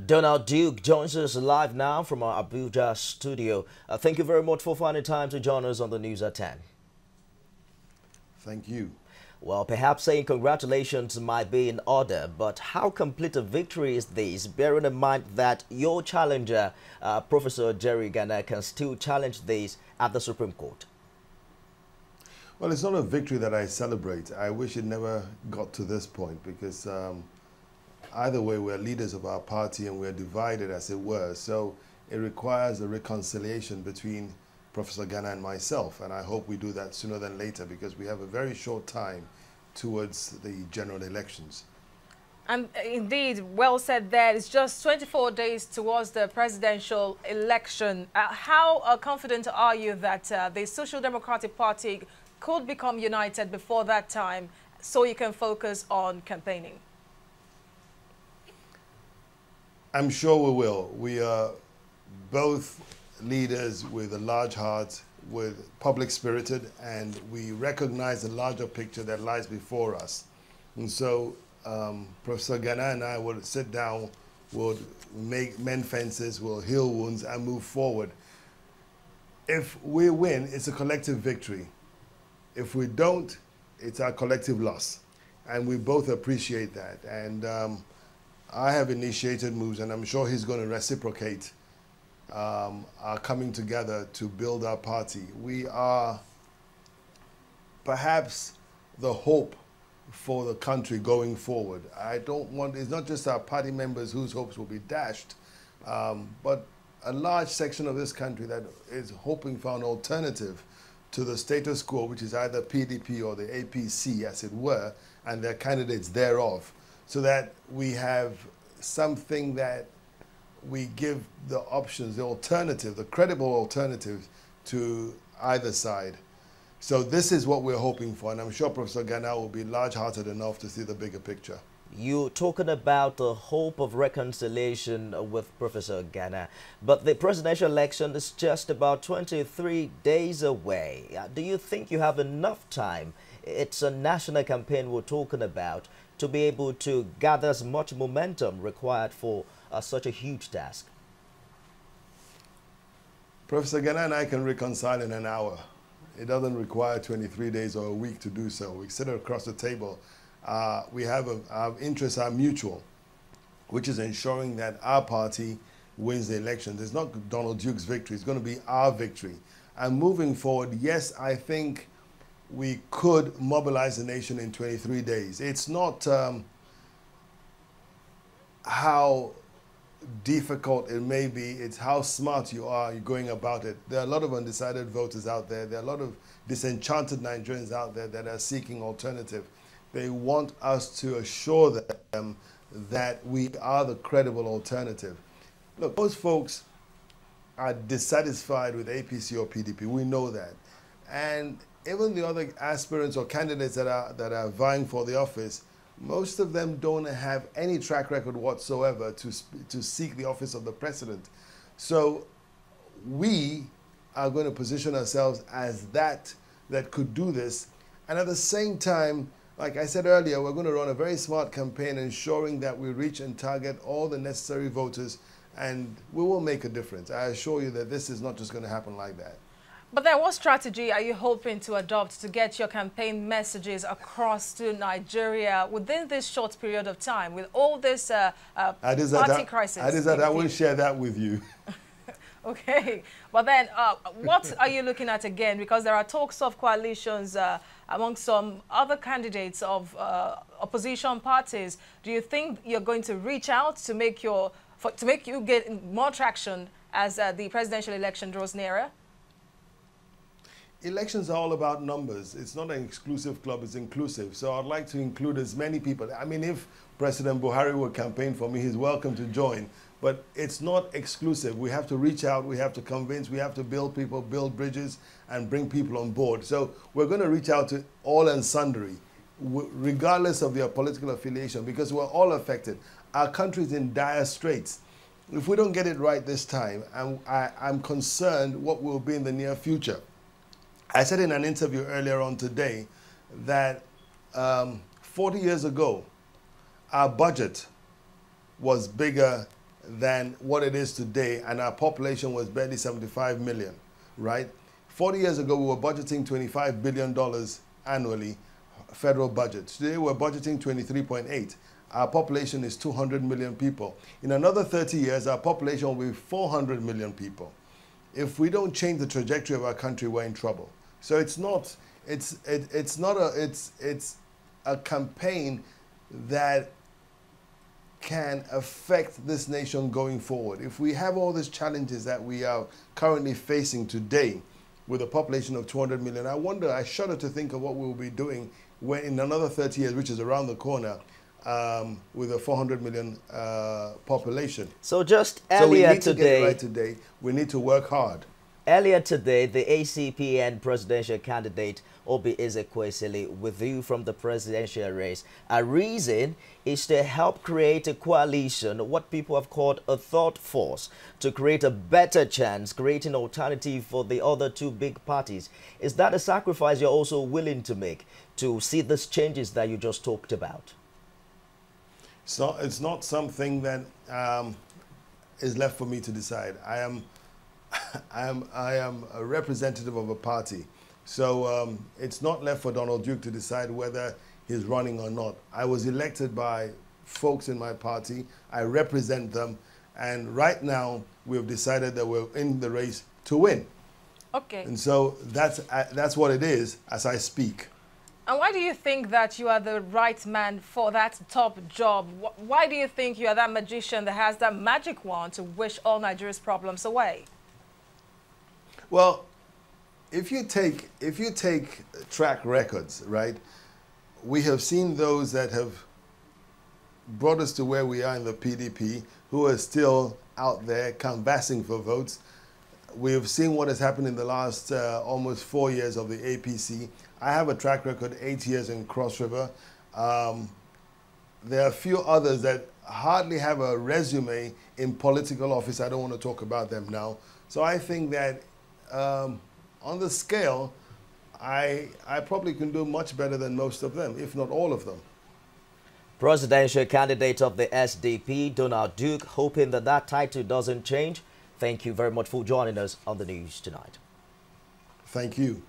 Donald Duke joins us live now from our Abuja studio. Thank you very much for finding time to join us on the news at 10. Thank you. Well, perhaps saying congratulations might be in order, but how complete a victory is this, bearing in mind that your challenger, Professor Jerry Ghana, can still challenge this at the Supreme Court? Well, it's not a victory that I celebrate. I wish it never got to this point because either way, we're leaders of our party and we're divided, as it were. So it requires a reconciliation between Professor Ghana and myself, and I hope we do that sooner than later because we have a very short time towards the general elections. And indeed, well said there. It's just 24 days towards the presidential election. How confident are you that the Social Democratic Party could become united before that time so you can focus on campaigning? I'm sure we will. We are both leaders with a large heart, with public-spirited, and we recognize the larger picture that lies before us. And so Professor Ghana and I will sit down, we'll mend fences, we'll heal wounds and move forward. If we win, it's a collective victory. If we don't, it's our collective loss. And we both appreciate that. And I have initiated moves, and I'm sure he's going to reciprocate our coming together to build our party. We are perhaps the hope for the country going forward. It's not just our party members whose hopes will be dashed, but a large section of this country that is hoping for an alternative to the status quo, which is either PDP or the APC, as it were, and their candidates thereof, so that we have something that we give the options, the alternative, the credible alternative to either side. So this is what we're hoping for, and I'm sure Professor Ghana will be large-hearted enough to see the bigger picture. You're talking about the hope of reconciliation with Professor Ghana, but the presidential election is just about 23 days away. Do you think you have enough time? It's a national campaign we're talking about, to be able to gather as much momentum required for such a huge task. Professor Ghana and I can reconcile in an hour. It doesn't require 23 days or a week to do so. We sit across the table. We have our interests are mutual, which is ensuring that our party wins the election. It's not Donald Duke's victory. It's going to be our victory. And moving forward, yes, I think we could mobilize the nation in 23 days. It's not how difficult it may be, it's how smart you are going about it. There are a lot of undecided voters out there. There are a lot of disenchanted Nigerians out there that are seeking alternative. They want us to assure them that we are the credible alternative. Look, most folks are dissatisfied with APC or PDP. We know that. And even the other aspirants or candidates that are vying for the office, most of them don't have any track record whatsoever to seek the office of the president. So we are going to position ourselves as that could do this. And at the same time, like I said earlier, we're going to run a very smart campaign ensuring that we reach and target all the necessary voters, and we will make a difference. I assure you that this is not just going to happen like that. But then what strategy are you hoping to adopt to get your campaign messages across to Nigeria within this short period of time, with all this party crisis? I will share that with you. Okay. But then what are you looking at again? Because there are talks of coalitions among some other candidates of opposition parties. Do you think you're going to reach out to make you get more traction as the presidential election draws nearer? Elections are all about numbers. It's not an exclusive club, it's inclusive. So I'd like to include as many people. I mean, if President Buhari would campaign for me, he's welcome to join. But it's not exclusive. We have to reach out, we have to convince, we have to build people, build bridges, and bring people on board. So we're going to reach out to all and sundry, regardless of their political affiliation, because we're all affected. Our country is in dire straits. If we don't get it right this time, I'm concerned what will be in the near future. I said in an interview earlier on today that 40 years ago, our budget was bigger than what it is today, and our population was barely 75 million, right? 40 years ago, we were budgeting $25 billion annually, federal budget. Today, we're budgeting 23.8. Our population is 200 million people. In another 30 years, our population will be 400 million people. If we don't change the trajectory of our country, we're in trouble. So it's a campaign that can affect this nation going forward. If we have all these challenges that we are currently facing today with a population of 200 million, I shudder to think of what we'll be doing when in another 30 years, which is around the corner, with a 400 million population. So just so we earlier need to get it right today. We need to work hard. Earlier today, the ACPN presidential candidate Obi Ezekwesili withdrew from the presidential race. A reason is to help create a coalition, what people have called a thought force, to create a better chance, creating an alternative for the other two big parties. Is that a sacrifice you're also willing to make to see these changes that you just talked about? So it's not something that is left for me to decide. I am a representative of a party. So it's not left for Donald Duke to decide whether he's running or not. I was elected by folks in my party. I represent them. And right now, we've decided that we're in the race to win. Okay. And so that's what it is as I speak. And why do you think that you are the right man for that top job? Why do you think you are that magician that has that magic wand to wish all Nigeria's problems away? Well, if you take track records, right, we have seen those that have brought us to where we are in the PDP, who are still out there canvassing for votes. We have seen what has happened in the last almost 4 years of the APC. I have a track record, 8 years in Cross River. There are a few others that hardly have a resume in political office. I don't want to talk about them now. So I think that on the scale, I probably can do much better than most of them, if not all of them. Presidential candidate of the SDP, Donald Duke, hoping that that title doesn't change. Thank you very much for joining us on the news tonight. Thank you.